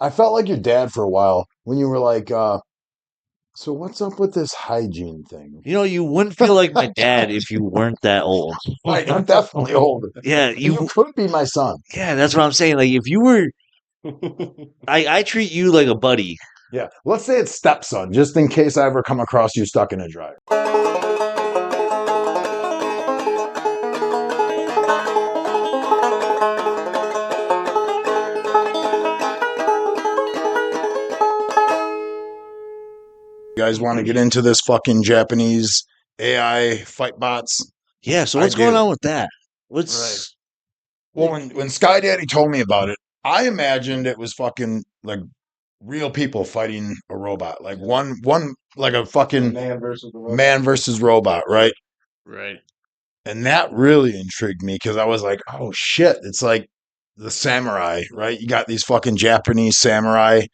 I felt like your dad for a while when you were like, so what's up with this hygiene thing? You know, you wouldn't feel like my dad if you weren't that old. Like, I'm definitely older. Yeah, You could be my son. yeah, that's what I'm saying. Like if you were I treat you like a buddy. Yeah. Let's say it's stepson, just in case I ever come across you stuck in a dryer. You guys want to get into this fucking Japanese AI fight bots? Yeah, so I what's going do. on with that? Right. What's Well, when Skydaddy told me about it, I imagined it was fucking like real people fighting a robot, like one like a fucking man versus robot, right? right? And that really intrigued me because I was like, oh shit, it's like the samurai, right? You got these fucking Japanese samurai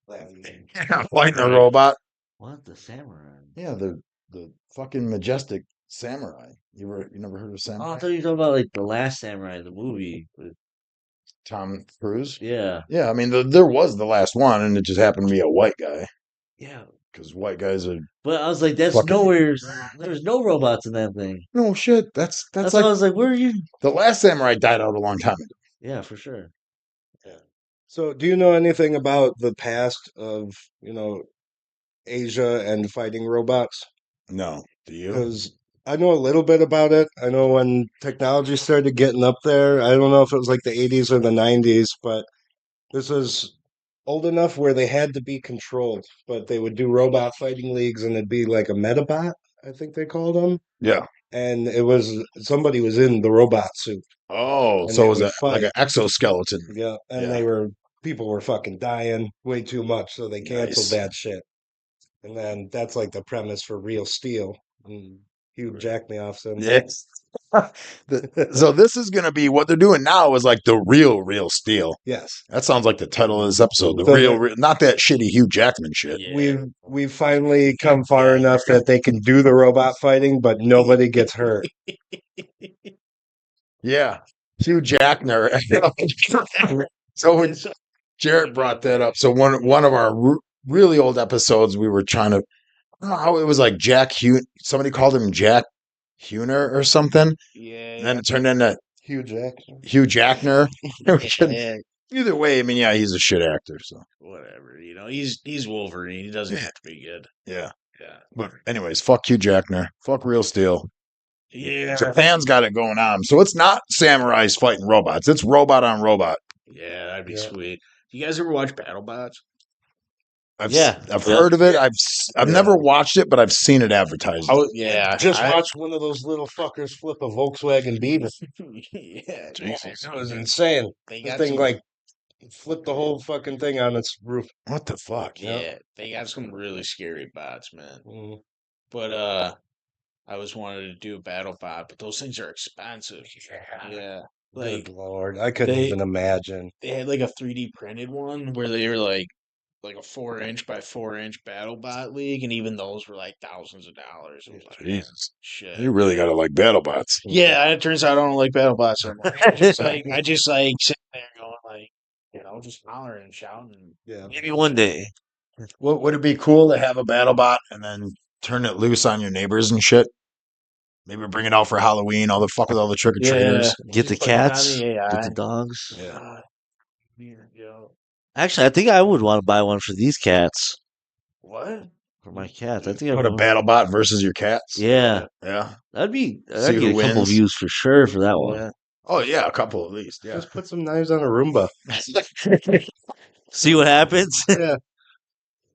fighting a robot. What the samurai? Yeah, the fucking majestic samurai. You never heard of Oh, I samurai? thought you were talking about like the Last Samurai, the movie. Tom Cruise. Yeah, Yeah, I mean there was the last one, and it just happened to be a white guy yeah. because white guys are But I was like, that's fucking. nowhere. There's no robots in that thing. No shit. That's That's why I like was like, where are you? the last samurai died out a long time ago. Yeah, for sure. Yeah. So, do you know anything about the past of, you know, Asia and fighting robots? No, do you? Because I know a little bit about it. I know when technology started getting up there, I don't know if it was like the 80s or the 90s, but this was old enough where they had to be controlled, but they would do robot fighting leagues and it'd be like a metabot, I think they called them. Yeah. And it was somebody was in the robot suit Oh, and so they it was would like fight. an exoskeleton. Yeah. And Yeah. people were fucking dying way too much, so they canceled Nice. that shit. And then that's like the premise for Real Steel. And Hugh Jacknoff's in. Yes. So this is gonna be what they're doing now is like the real steel. Yes. That sounds like the title of this episode. The So real, not that shitty Hugh Jackman shit. we've finally come far enough that they can do the robot fighting, but nobody gets hurt. Yeah, Hugh Jackner. So when Jarrett brought that up, so one of our really old episodes, we were trying to. I don't know how it was like Jack Hugh. Somebody called him Jack Huner or something. Yeah. And then it turned into Hugh Jackson. Hugh Jackner. Yeah, Either way, I mean, yeah, he's a shit actor. So whatever. You know, he's Wolverine. He doesn't have to be good. yeah. Yeah. But anyways, fuck Hugh Jackner. Fuck Real Steel. Yeah. Japan's got it going on. So it's not samurais fighting robots. It's robot on robot. Yeah, that'd be Yeah. sweet. You guys ever watch BattleBots? I've Yeah. I've Yeah. heard of it. I've never watched it, but I've seen it advertised. Yeah. Just watched one of those little fuckers flip a Volkswagen Beetle. Yeah. Jesus. It was insane. They This got thing some, like flipped the whole fucking thing on its roof. What the fuck? yeah, they got some really scary bots, man. Mhm. But I was wanted to do a battle bot, but those things are expensive. Yeah. Good Like lord, I couldn't they even imagine. they had like a 3D printed one where they were like a 4 inch by 4 inch battle bot league, and even those were like thousands of dollars. I was like, Jesus. shit. You really gotta like BattleBots. Yeah, it turns out I don't like battle bots anymore. I just like sitting there going like, just hollering and shouting. Yeah. Maybe one day. Would it be cool to have a BattleBot and then turn it loose on your neighbors and shit? Maybe bring it out for Halloween. All the fuck with all the trick or treaters. Get the Just put it on cats, the AI. get the dogs. Yeah. Actually, I think I would want to buy one for these cats. What? For my cats. I think Put a BattleBot versus your cats. Yeah. Yeah. That'd See get who a couple wins. views for sure for that one. Yeah. Oh yeah, a couple at least. Yeah. Just put some knives on a Roomba. See what happens? Yeah.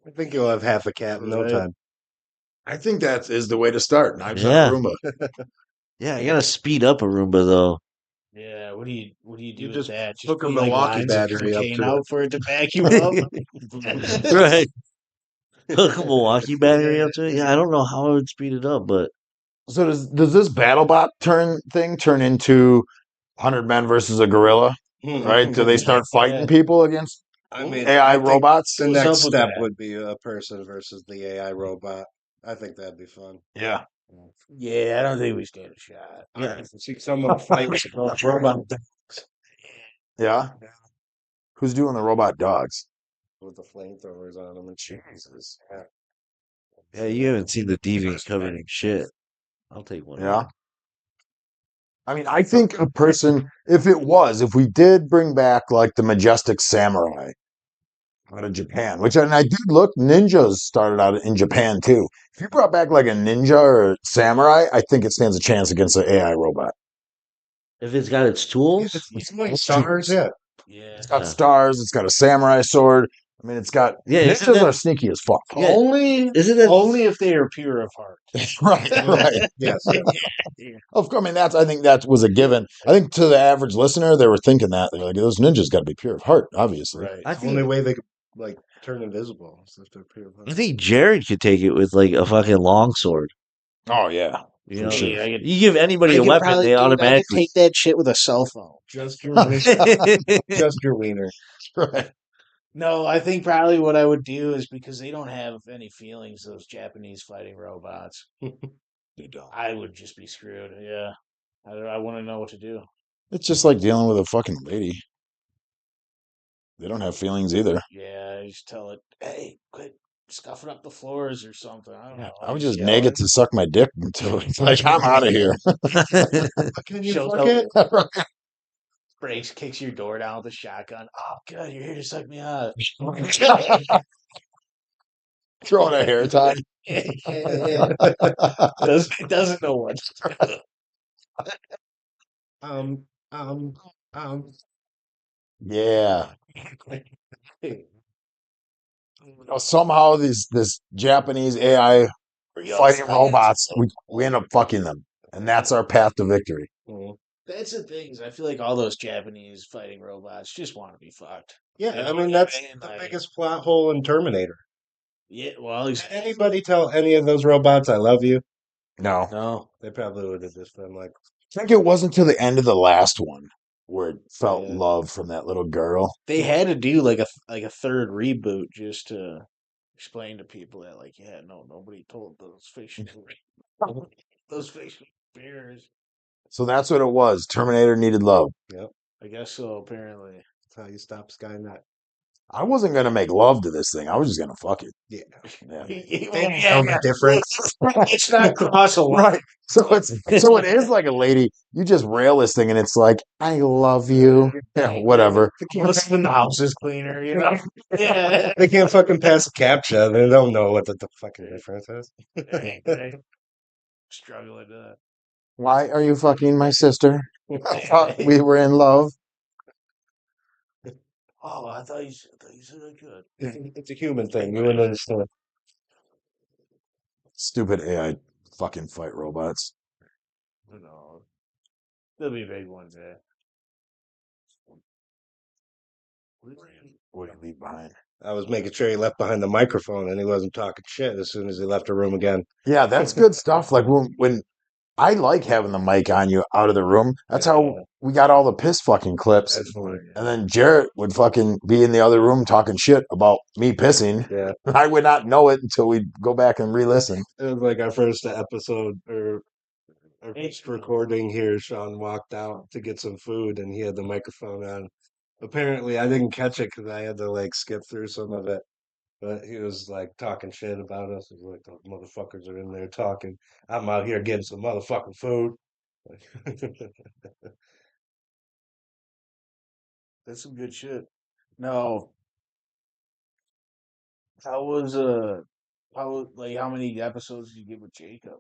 I think you'll have half a cat in no Right. time. I think that is the way to start. Knives Yeah. on a Roomba. Yeah, you gotta speed up a Roomba though. Yeah, what do you do You with just that? hook a put, like, Milwaukee lines of battery up cocaine to out it. for it to vacuum up. Right. Hook a Milwaukee battery up to it. Yeah, I don't know how I would speed it up, but So does this BattleBot turn into 100 men versus a gorilla? Right? Do they start fighting people against I mean, AI I think robots? the What's up next with step that? would be a person versus the AI robot. I think that'd be fun. Yeah. Yeah, I don't think we stand a shot. Yeah. See someone fight with those robot. Yeah. Who's doing the robot dogs? with the flamethrowers on them and shit. Jesus. Yeah, you haven't seen the Deviant covered in shit. I'll take one. Yeah. I mean, I think a person, if we did bring back like the majestic samurai out of Japan, and I did look, ninjas started out in Japan too. If you brought back like a ninja or samurai, I think it stands a chance against an AI robot. If it's got its tools, It's like stars, yeah. Yeah. It's got stars, it's got a samurai sword. I mean, it's got ninjas are sneaky as fuck. Yeah. Only if they are pure of heart. right. Yes. Of course, I mean I think that was a given. I think to the average listener, they were thinking that they're like, those ninjas got to be pure of heart, obviously. Right. I The think- only way they could like turn invisible is if they're pure. I think Jared could take it with like a fucking longsword. Oh yeah, You for know, sure. I could- you give anybody I a could weapon, probably, they dude, I could automatically. take that shit with a cell phone. Just your wiener. Just your wiener. Right. No, I think probably what I would do is because they don't have any feelings, those Japanese fighting robots. They don't. I would just be screwed. Yeah. I want to know what to do. It's just like dealing with a fucking lady. They don't have feelings either. Yeah, I just tell it, hey, quit scuffing up the floors or something. I don't know. I would just just yell nag at it to suck my dick until it's like, I'm out of here. Can you Shows fuck up- it? breaks, kicks your door down with a shotgun. Oh, good, you're here to suck me out. Throwing a hair tie. Doesn't know what. Um, um, um. Yeah. Somehow this Japanese AI fighting robots, we end up fucking them. And that's our path to victory. That's the thing. Is I feel like all those Japanese fighting robots just want to be fucked. Yeah, You know I what mean that's mean? the Like, biggest plot hole in Terminator. Yeah, well, Anybody tell any of those robots I love you? No. no. They probably would have just been like, I think it wasn't till the end of the last one where it felt Yeah. love from that little girl. They had to do like a third reboot just to explain to people that yeah, no, nobody told those fictional bears. So that's what it was. Terminator needed love. I guess so. Apparently, that's how you stop Skynet. I wasn't gonna make love to this thing. I was just gonna fuck it. Yeah. Yeah. They know the difference. It's not cross a line. Right. So it is like a lady. You just rail this thing and it's like, I love you. Yeah, whatever. Listen, the house is cleaner, you know. Yeah. They can't fucking pass a CAPTCHA. They don't know what the fucking difference is. Struggling to Why are you fucking my sister? I thought we were in love. Oh, I thought you said I could. It's a human thing. You wouldn't understand. Stupid AI fucking fight robots. No, there'll be big ones there. What did he leave behind? I was making sure he left behind the microphone and he wasn't talking shit as soon as he left the room again. Yeah, that's good stuff. Like when I like having the mic on you out of the room. That's how we got all the piss fucking clips. Absolutely. And then Jarrett would fucking be in the other room talking shit about me pissing. Yeah. I would not know it until we go back and re-listen. It was like our first episode or our first recording here. Sean walked out to get some food and he had the microphone on. Apparently, I didn't catch it because I had to like skip through some of it. But he was like talking shit about us. He was like, those motherfuckers are in there talking. I'm out here getting some motherfucking food. That's some good shit. No. How many episodes did you get with Jacob?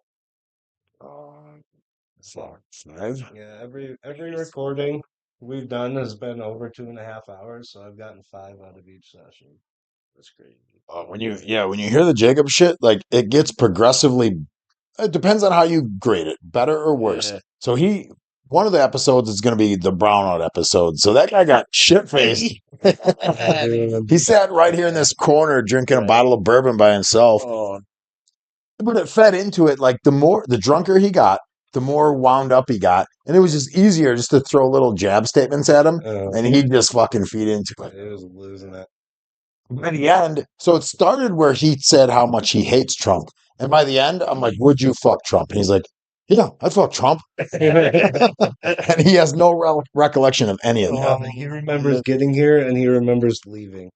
Five. Yeah, every recording we've done has been over 2.5 hours, so I've gotten 5 out of each session. That's crazy. When you hear the Jacob shit, like it gets progressively. It depends on how you grade it, better or worse. Yeah. So one of the episodes is going to be the brownout episode. So that guy got shit faced. He sat right here in this corner drinking a bottle of bourbon by himself. Oh, But it fed into it. Like the drunker he got, the more wound up he got. And it was just easier just to throw little jab statements at him. And he'd just fucking feed into it. He was losing it. By the end, so it started where he said how much he hates Trump. And by the end, I'm like, would you fuck Trump? And he's like, yeah, I'd fuck Trump. And he has no recollection of any of that. He remembers getting here and he remembers leaving.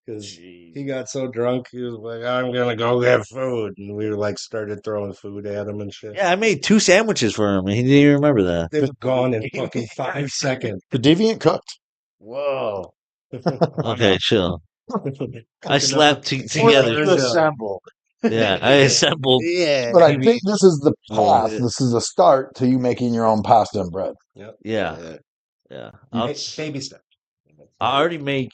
because he got so drunk. He was like, "I'm gonna go get food," and we like started throwing food at him and shit. Yeah, I made 2 sandwiches for him, and he didn't even remember that. They were gone in fucking 5 seconds. The Deviant cooked. Whoa. Okay, chill. I slapped Or together. assemble. Yeah, I assembled. Yeah. But I think this is the Oh, path. This is a start to you making your own pasta and bread. Yeah, yeah. I'll, Baby step. I already make,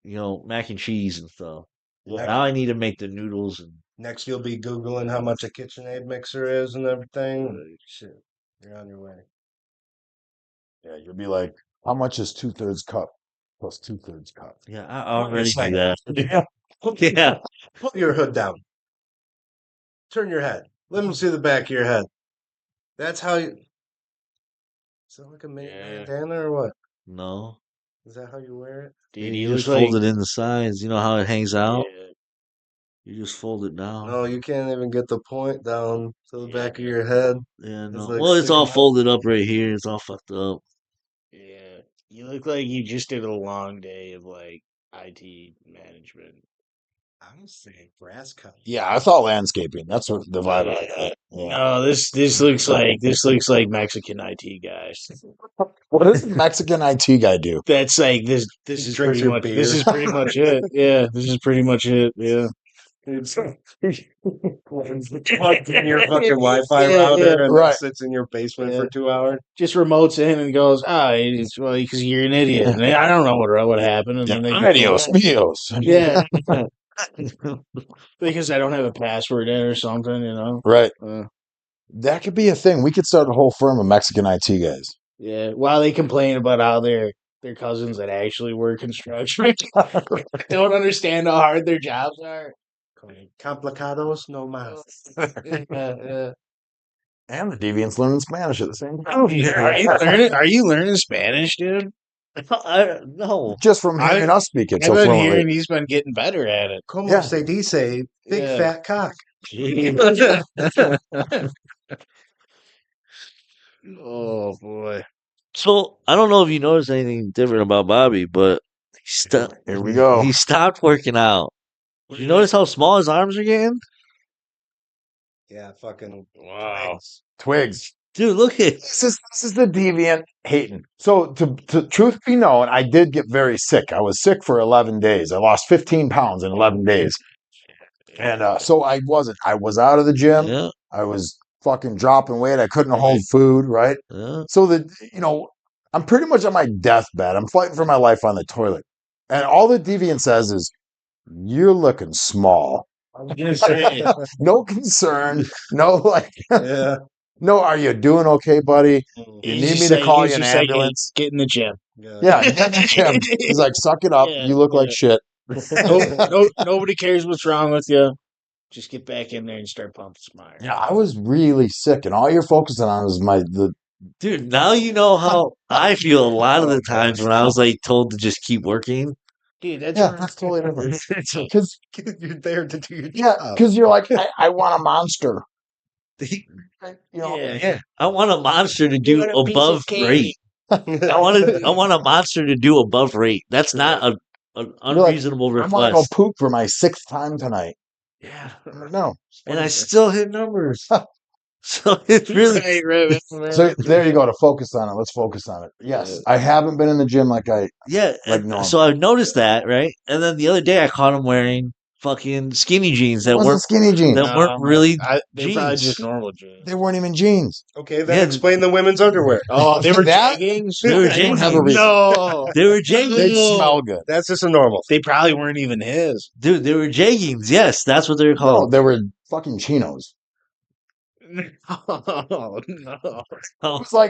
mac and cheese and stuff. Now I need to make the noodles and Next, you'll be Googling how much a KitchenAid mixer is and everything. Shit, you're on your way. Yeah, you'll be like, how much is 2/3 cup plus 2/3 cup? yeah, I already do Second. that. Yeah. Yeah, Put your hood down. Turn your head. Let them see the back of your head. That's how you. Is that like a bandana or what? no. Is that how you wear it? Dude, You he just looks like fold it in the sides. You know how it hangs out? Yeah. You just fold it down. No, you can't even get the point down to the back of your head. Yeah, no. like Well, it's all sticking out. folded up right here. It's all fucked up. Yeah. You look like you just did a long day of like IT management. I was saying grass cut. Yeah, I thought landscaping. That's what the vibe I got. Yeah. No, this looks like Mexican IT guys. What does the Mexican IT guy do? That's like this He is drinks pretty your much beer. this is pretty much it. Yeah, this is pretty much it. Yeah. Plugged in your fucking Wi-Fi Yeah, router yeah. and Right. sits in your basement Yeah. for 2 hours. Just remotes in and goes, it's well because you're an idiot. And I don't know what happened. And then they Adios, míos. yeah. Because I don't have a password in or something, Right. Uh, That could be a thing. We could start a whole firm of Mexican IT guys. yeah. While they complain about how their cousins that actually work construction don't understand how hard their jobs are. Complicados no más. Yeah. And the Deviants learning Spanish at the same time. Oh, Are you learning Spanish, dude? No. Just from hearing us speak it I've so been fluently. hearing he's been getting better at it. Como Yeah. se dice big Yeah. fat cock. Oh boy. So I don't know if you noticed anything different about Bobby, but Here we go. he stopped working out. Did you notice how small his arms are getting? Yeah, fucking Wow. Twigs. Dude, look at This is the Deviant hating. So to truth be known, I did get very sick. I was sick for 11 days. I lost 15 pounds in 11 days. And so I was out of the gym. yeah, I was fucking dropping weight. I couldn't hold food, right? yeah. So I'm pretty much on my deathbed. I'm fighting for my life on the toilet. And all the Deviant says is, you're looking small. I was gonna say No concern. No, like, yeah. no, are you doing okay, buddy? You need me to call you an ambulance? Get in the gym. Yeah, get in the gym. He's like, suck it up. Yeah, You look like shit. Nobody cares what's wrong with you. Just get back in there and start pumping some iron. Yeah, I was really sick, and all you're focusing on is Dude, now you know how I feel a lot of the times when I was like told to just keep working. Dude, that's yeah, that's totally different. Because You're there to do your yeah, job. because you're like, I want a monster. Yeah. I want a monster to do want a piece of above cake. rate. I want a monster to do above rate. That's not an like, unreasonable I want to go request. poop for my 6th time tonight. Yeah. No. And I still hit numbers. So it's really right. So there you go. To focus on it. Let's focus on it. Yes, I haven't been in the gym like yeah. like and normal. so I've noticed that, right? And then the other day I caught him wearing fucking skinny jeans that wasn't weren't skinny jeans. that weren't really They're probably jeans. just normal jeans. They weren't even jeans. Okay, then Yeah. explain the women's underwear. Oh, they were That- jeggings? They were I don't have a jeggings. reason. No. They were They jeggings. smell good. That's just a normal. They probably weren't even his. Dude, they were jeggings. Yes, that's what they're No, called. they were fucking chinos. Oh, no.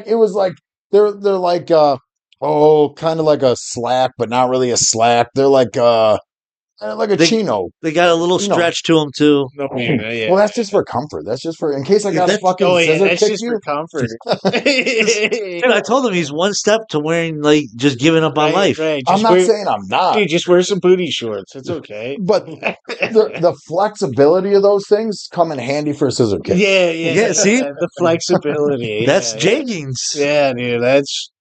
It was like they're like kind of like a slack, but not really a slack. They're like a They- chino. They got a little You know. stretch to them too. No, yeah. Well, that's just for comfort. That's just for in case I got to fucking Oh, yeah, scissor that's kick just you. for comfort. Dude, I told him he's one step to wearing like just giving up on life. Right. I'm Just not wear, saying I'm not, dude, just wear some booty shorts. It's okay. but the flexibility of those things come in handy for a scissor kick. Yeah. Yeah, see? The flexibility. That's yeah, jeggings. Yeah, dude, that's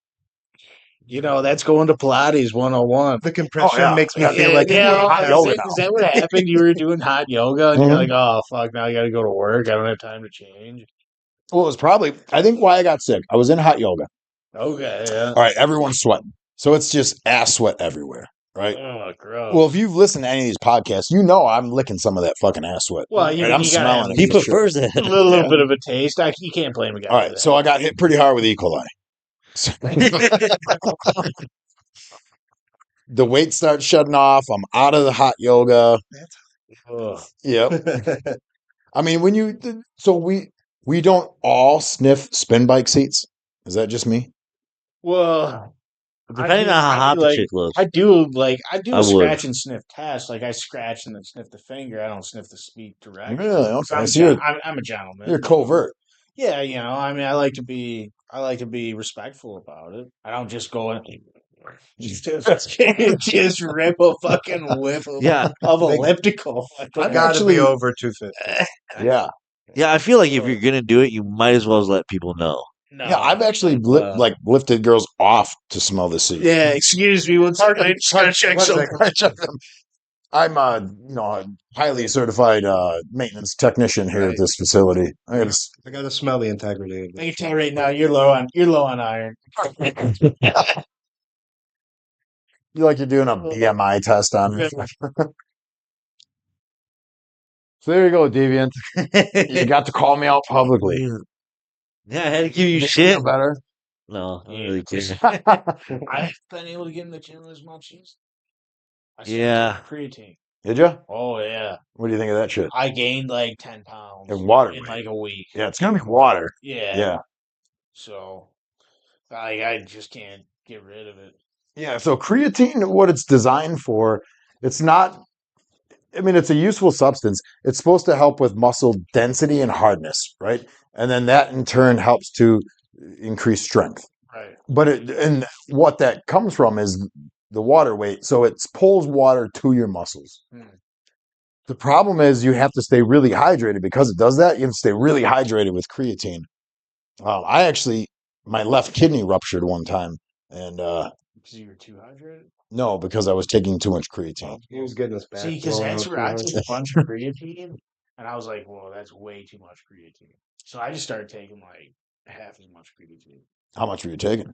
That's going to Pilates 101. The compression yeah. makes me Yeah, feel like yeah, I'm hot doing yoga is, now. is that what happened? You were doing hot yoga, and you're Mhm. like, "Oh fuck, now I got to go to work. I don't have time to change." Well, it was probably, I think why I got sick. I was in hot yoga. Okay, yeah. All right, everyone's sweating. So it's just ass sweat everywhere, right? Oh, gross. Well, if you've listened to any of these podcasts, you know I'm licking some of that fucking ass sweat. Well, Right, you I'm gotta smelling it. He for sure. prefers that. a little bit of a taste. You can't blame a guy. All for right, that. so I got hit pretty hard with E. coli. The weight starts shutting off. I'm out of the hot yoga. Ugh. Yep. I mean, we don't all sniff spin bike seats. Is that just me? Well, Depending on how I'd hot be the like, chick looks. I do I a would. scratch and sniff test. Like I scratch and then sniff the finger. I don't sniff the speed directly. Really? 'Cause Okay. I'm, So you're, I'm a gentleman. you're covert. Yeah, I mean, I like to be respectful about it. I don't just go and just rip a fucking whip Yeah, of They- elliptical. They I'm gotta actually- be over 250. Yeah. yeah. I feel like if you're gonna do it, you might as well let people know. No. Yeah, I've actually Well, lifted girls off to smell the seat. yeah, excuse me. One second. I just gotta check One something. second. I'm a highly certified maintenance technician here at this facility. I gotta s- I gotta smell the integrity of I it. can tell right now you're low on iron. You like you're doing a BMI test on me. So there you go, Deviant. You got to call me out publicly. Yeah, I had to give you Make me shit. feel better. No, I don't really care. I haven't been able to get in the gym as much as I started Yeah. taking creatine. Did you? Oh yeah, What do you think of that shit? I gained like 10 pounds And water in weight. like a week. Yeah, it's gonna be water. Yeah. Yeah. So I just can't get rid of it. Yeah. So creatine, what it's designed for, it's not. I mean, it's a useful substance. It's supposed to help with muscle density and hardness, right? And then that in turn helps to increase strength. Right. But and what that comes from is the water weight. So it pulls water to your muscles. Hmm. The problem is you have to stay really hydrated because it does that. You have to stay really hydrated with creatine. My left kidney ruptured one time, and Because you were too hydrated. no, because I was taking too much creatine. He was getting us back. See, because blown that's out where I too took a bunch of creatine, and I was like, "Whoa, that's way too much creatine." So I just started taking like half as much creatine. How much were you taking?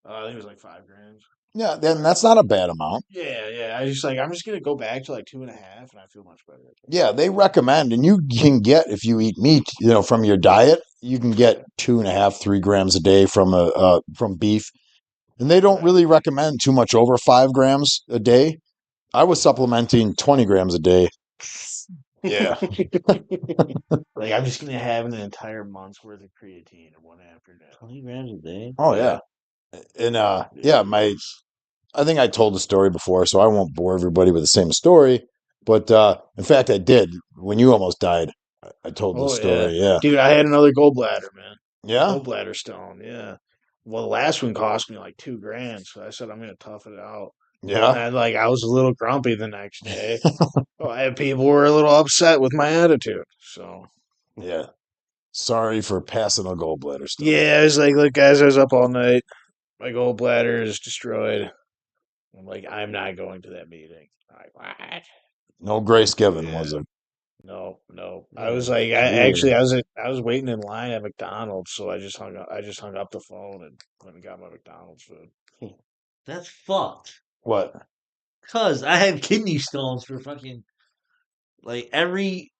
I think it was like 5 grams. Yeah, then that's not a bad amount. Yeah. I'm just gonna go back to like 2.5, and I feel much better. Yeah, they recommend, and you can get if you eat meat, from your diet, you can get 2.5, 3 grams a day from beef, and they don't really recommend too much over 5 grams a day. I was supplementing 20 grams a day. Yeah, Like I'm just gonna have an entire month's worth of creatine in one afternoon. 20 grams a day. oh yeah, and I think I told the story before, so I won't bore everybody with the same story. But in fact, I did when you almost died. I told the Oh, story. Yeah, Dude, I had another gallbladder, man. yeah. Gallbladder stone, yeah. Well, the last one cost me like 2 grand, so I said I'm gonna tough it out. Yeah. And like I was a little grumpy the next day. People were a little upset with my attitude. So Yeah. Sorry for passing a gallbladder stone. yeah, I was like, look, guys, I was up all night. My gallbladder is destroyed. I'm like, I'm not going to that meeting. I'm like, what? No grace given, Yeah. was it? No. I was like, I was waiting in line at McDonald's, so I just hung up the phone and went and got my McDonald's food. That's fucked. What? Cause I had kidney stones for fucking like every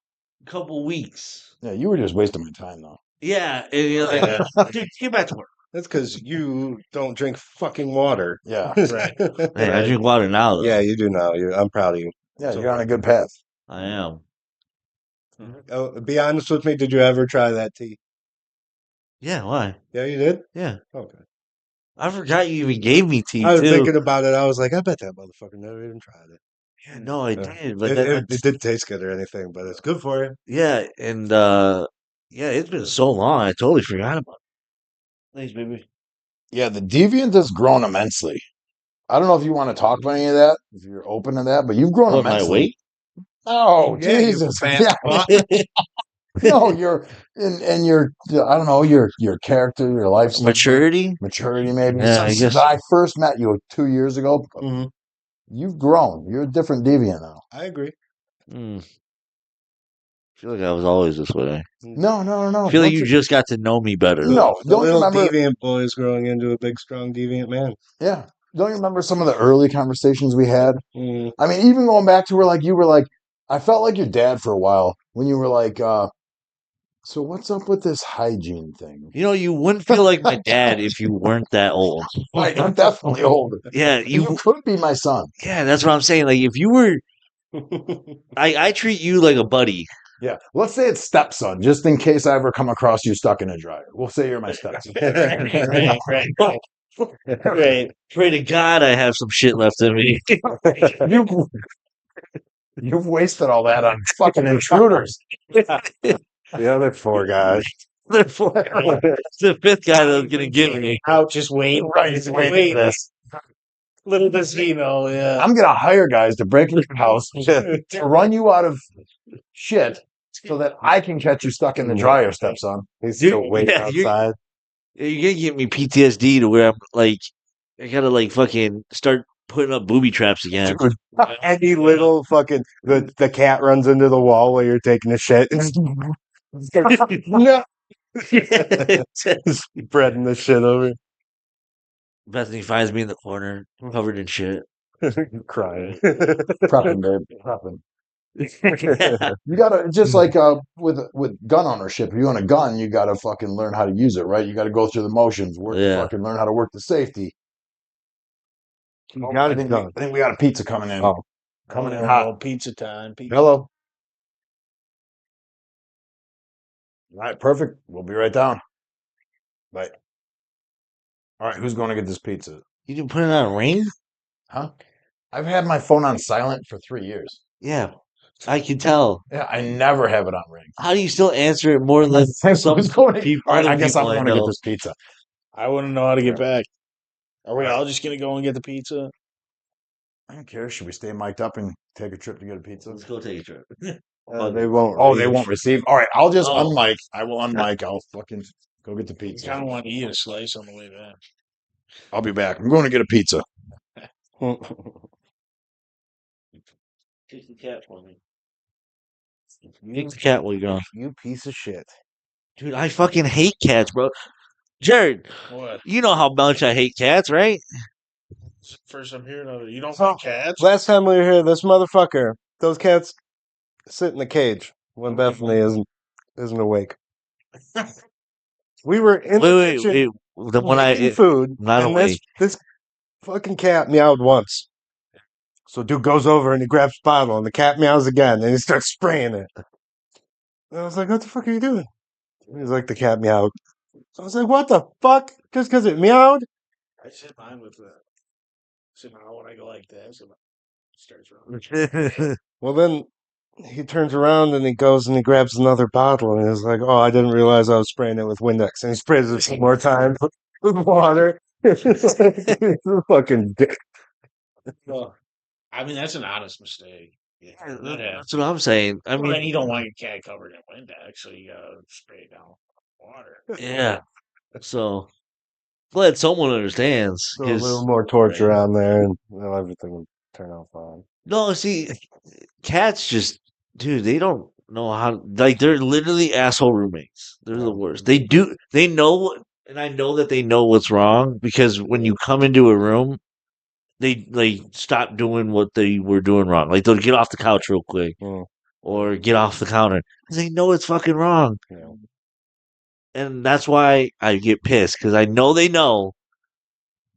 couple weeks. Yeah, you were just wasting my time, though. Yeah, and you're like, dude, get back to work. That's because you don't drink fucking water. Yeah. Right. Hey, I drink water now. Though. Yeah, you do now. I'm proud of you. Yeah, you're on a good path. I am. Oh, be honest with me. Did you ever try that tea? Yeah, why? Yeah, you did. Yeah, Okay. I forgot you even gave me tea I was too. thinking about it. I was like, I bet that motherfucker never even tried it. Yeah, no, I Yeah. did, but It didn't taste good or anything, but it's good for you. yeah, and yeah, it's been so long, I totally forgot about it. Thanks, baby. Yeah, the Deviant has grown immensely. I don't know if you want to talk about any of that, if you're open to that, but you've grown What, my immensely. weight? Oh, Yeah, you Jesus. fat Yeah. fuck. No, your and your I don't know your character, your life Maturity? maturity maybe. Yeah, I Since guess. I first met you 2 years ago, Mhm. you've grown. You're a different deviant now. I agree. Hmm. I feel like I was always this way. No, no, no. I feel like Don't you just got to know me better. no, The don't you little remember? deviant boy is growing into a big, strong deviant man. Yeah, don't you remember some of the early conversations we had? Mm. I mean, even going back to where like you were like, I felt like your dad for a while when you were like, so what's up with this hygiene thing? You know, you wouldn't feel like my dad if you weren't that old. Right, I'm definitely older. Yeah, You you. could be my son. Yeah, that's what I'm saying. Like, if you were, I treat you like a buddy. Yeah. Let's say it's stepson, just in case I ever come across you stuck in a dryer. We'll say you're my stepson. Right. Right. Pray to God I have some shit left in me. You've, you've wasted all that on fucking intruders. The other four guys. Therefore, it's the fifth guy that's gonna get me. Out just wait. Right, he's waiting for this. Little does he know, yeah. I'm gonna hire guys to break into your house to run you out of shit so that I can catch you stuck in the dryer, stepson. He's Dude, still waiting yeah, you're- outside. You're gonna get me PTSD to where I'm like, I gotta like fucking start putting up booby traps again. Any little fucking the cat runs into the wall while you're taking a shit. No. Spreading the shit over. Bethany finds me in the corner, covered in shit. Crying. Prepping, babe. Prepping. Yeah. You gotta just like with gun ownership. If you own a gun, you gotta fucking learn how to use it, right? You gotta go through the motions, Yeah. fucking learn how to work the safety. You got I it think, done. I think we got a pizza coming in. Oh. Coming in Oh, hot. pizza time. Pizza. Hello. All right, perfect. We'll be right down. Bye. All right, who's going to get this pizza? You didn't put it on ring? Huh? I've had my phone on silent for 3 years. Yeah, I can tell. Yeah, I never have it on ring. How do you still answer it more than some Who's going to, people? all right, I other guess I'm people going to get know? this pizza. I wouldn't know how to get back. Are we Right. all just gonna go and get the pizza? I don't care. Should we stay mic'd up and take a trip to get a pizza? Let's go take a trip. They won't. Oh, they read. won't receive. All right, I'll just Oh. unmic. I will unmic. I'll fucking go get the I pizza. kind of want to eat a slice on the way back. I'll be back. I'm going to get a pizza. Take the cat for me. Take the cat while you're gone. You piece of shit. Dude, I fucking hate cats, bro. Jared, What? you know how much I hate cats, right? First I'm hearing of it. You don't So, like cats? Last time we were here, this motherfucker, those cats sit in the cage when Bethany isn't awake. We were in the Wait, kitchen wait. The one making food, not and awake. this fucking cat meowed once. So dude goes over and he grabs the bottle, and the cat meows again, and he starts spraying it. And I was like, "What the fuck are you doing?" He's like, "The cat meowed." So I was like, "What the fuck?" Just because it meowed? I sit mine with the. So now when I go like this, it starts running. Well, then he turns around and he goes and he grabs another bottle, and he's like, "Oh, I didn't realize I was spraying it with Windex," and he sprays it some more time with water. It's a fucking dick. Well, I mean, that's an honest mistake. Yeah, that happens. That's what I'm saying. I Well, then mean, you don't want your cat covered in Windex, so you gotta spray it down with water. yeah. So glad someone understands. So a 'Cause- little more torture on there, and everything will turn out fine. no, see, cats just, dude, they don't know how. Like, they're literally asshole roommates. They're the worst. They do. They know, and I know that they know what's wrong because when you come into a room, they stop doing what they were doing wrong. Like they'll get off the couch real quick Mm. or get off the counter because they know it's fucking wrong. Yeah. And that's why I get pissed because I know they know,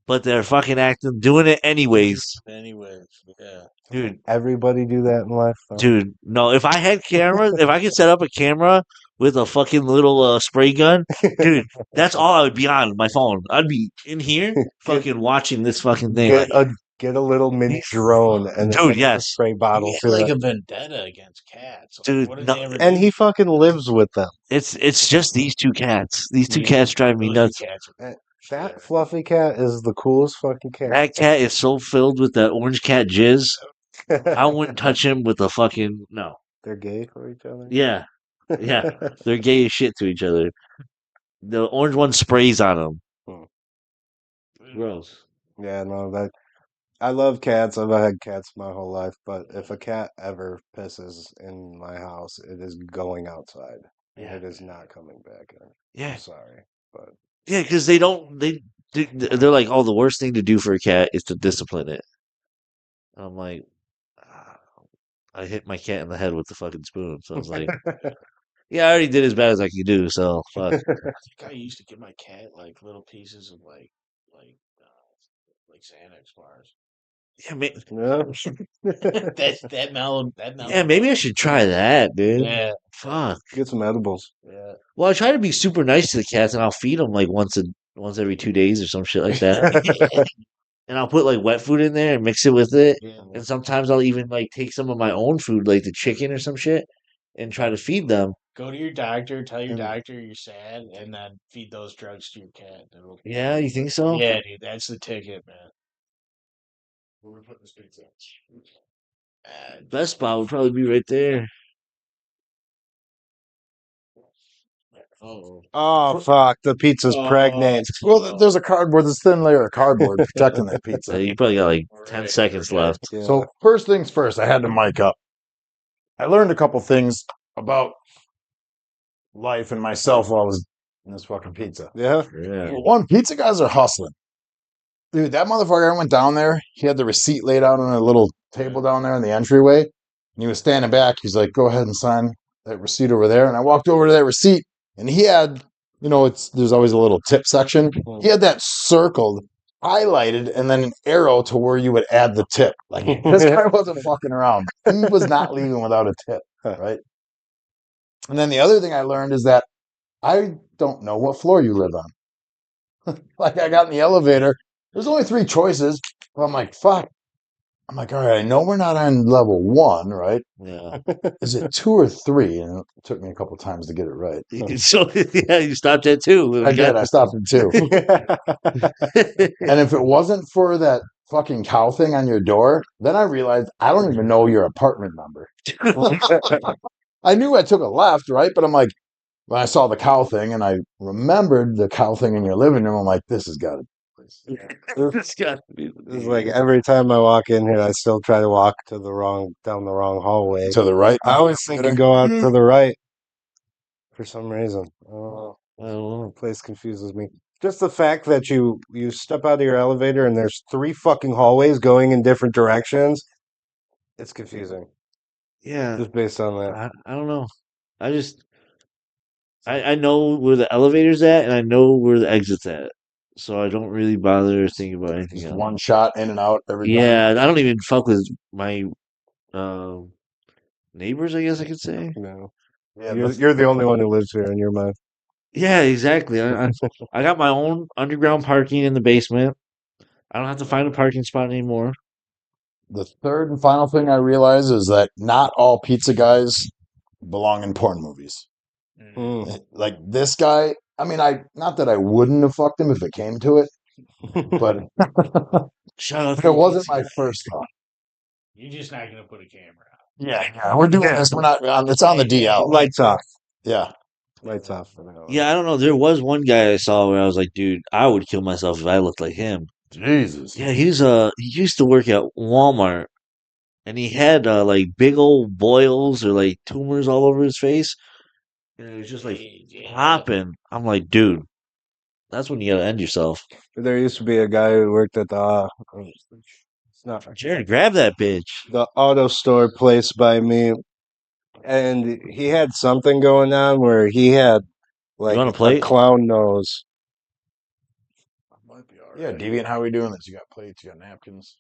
but they're fucking doing it anyways. Anyways, yeah. Dude, Everybody do that in life, though. dude, no, if I had cameras, if I could set up a camera with a fucking little spray gun, dude, that's all I would be on my phone. I'd be in here fucking watching this fucking thing. Get a little mini drone and Dude, then yes. spray bottle He to had like it. a vendetta against cats. Like, Dude, what did no- they ever And do? he fucking lives with them. It's just these two cats. These two Yeah, cats drive me those two nuts. cats are- That fluffy cat is the coolest fucking cat. That cat is so filled with that orange cat jizz. I wouldn't touch him with a fucking no. They're gay for each other. Yeah, Yeah, they're gay as shit to each other. The orange one sprays on them. Gross. Yeah, no, that I love cats. I've had cats my whole life, but if a cat ever pisses in my house, it is going outside. Yeah. It is not coming back in. Yeah, I'm sorry, but yeah, because they're like, oh, the worst thing to do for a cat is to discipline it. And I'm like, ah, I hit my cat in the head with the fucking spoon, so I was like, yeah, I already did as bad as I could do, so fuck. I think I used to give my cat like little pieces of like Xanax bars. Yeah, yeah. That mellow. yeah, maybe I should try that, dude. Yeah, Fuck. Get some edibles. yeah. Well, I try to be super nice to the cats, and I'll feed them like once every 2 days or some shit like that. And I'll put like wet food in there and mix it with it. Yeah. And sometimes I'll even like take some of my own food, like the chicken or some shit, and try to feed them. Go to your doctor. Tell your And- doctor you're sad, and then feed those drugs to your cat. Yeah, you think so? Yeah, dude, that's the ticket, man. Where we putting this pizza? Best spot would probably be right there. Oh, Oh fuck! The pizza's pregnant. Well, there's a cardboard, this thin layer of cardboard protecting that pizza. You probably got like 10 seconds left. Yeah. So first things first, I had to mic up. I learned a couple things about life and myself while I was in this fucking pizza. yeah, Yeah. One, pizza guys are hustling. Dude, that motherfucker, I went down there. He had the receipt laid out on a little table down there in the entryway. And he was standing back. He's like, go ahead and sign that receipt over there. And I walked over to that receipt and he had, there's always a little tip section. He had that circled, highlighted, and then an arrow to where you would add the tip. Like this guy wasn't fucking around. He was not leaving without a tip, right? And then the other thing I learned is that I don't know what floor you live on. Like I got in the elevator. There's only 3 choices. Well, I'm like, fuck. I'm like, all right, I know we're not on level 1, right? Yeah. Is it 2 or 3? And it took me a couple times to get it right. So, yeah, you stopped at 2. I did. I stopped at 2. And if it wasn't for that fucking cow thing on your door, then I realized I don't even know your apartment number. I knew I took a left, right? But I'm like, when I saw the cow thing and I remembered the cow thing in your living room, I'm like, this has got to This got to be it's like every time I walk in here, I still try to walk down the wrong hallway. to the right. I always think to go out to the right for some reason. Oh, I don't know. the place confuses me. Just the fact that you step out of your elevator and there's 3 fucking hallways going in different directions. It's confusing. Yeah, Just based on that. I don't know. I just I know where the elevator's at and I know where the exit's at. So I don't really bother thinking about anything Just else. one shot in and out every time. Yeah, I don't even fuck with my neighbors, I guess I could say. No. Yeah, You're the only one who lives here in your mind. Yeah, exactly. I got my own underground parking in the basement. I don't have to find a parking spot anymore. the third and final thing I realize is that not all pizza guys belong in porn movies. Mm. Like this guy, I mean, not that I wouldn't have fucked him if it came to it, but Shout out it wasn't my first thought. you're just not gonna put a camera out. Yeah, we're doing this. We're not. It's on the DL. Lights off. Yeah, Lights off for now. Yeah, I don't know. There was one guy I saw where I was like, dude, I would kill myself if I looked like him. Jesus. Yeah, he used to work at Walmart, and he had like big old boils or like tumors all over his face, and it was just like popping. I'm like, dude, that's when you gotta end yourself. There used to be a guy who worked at it's not Jared, grab that bitch. the auto store place by me, and he had something going on where he had like want a plate? clown nose. Might be all Yeah, right. Deviant, how are we doing this? You got plates, you got napkins.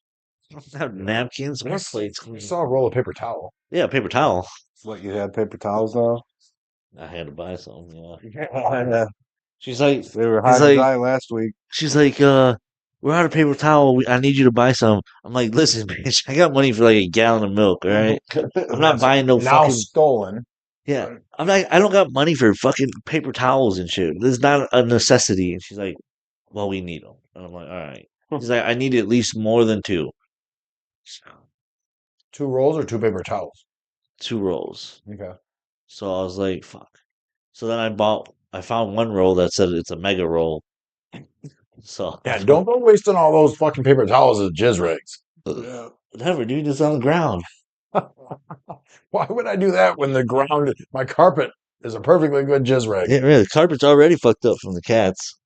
Have napkins, more plates. I saw a roll of paper towel. Yeah, paper towel. What, you had paper towels now? I had to buy some. Yeah. Yeah. She's like, They were He's high like- to die last week. she's like, we're out of paper towel. I need you to buy some. I'm like, listen, bitch, I got money for like a gallon of milk. All right, I'm not buying no Now fucking. stolen. Yeah, I'm not. I don't got money for fucking paper towels and shit. This is not a necessity. And she's like, well, we need them. And I'm like, all right. She's like, I need at least more than 2. So, 2 rolls or 2 paper towels? 2 rolls. Okay. So I was like, fuck. So then I found one roll that said it's a mega roll. So Yeah, don't go wasting all those fucking paper towels as jizz rigs. Yeah. whatever, dude, it's on the ground. Why would I do that when the ground, my carpet is a perfectly good jizz rig? Yeah, really, the carpet's already fucked up from the cats.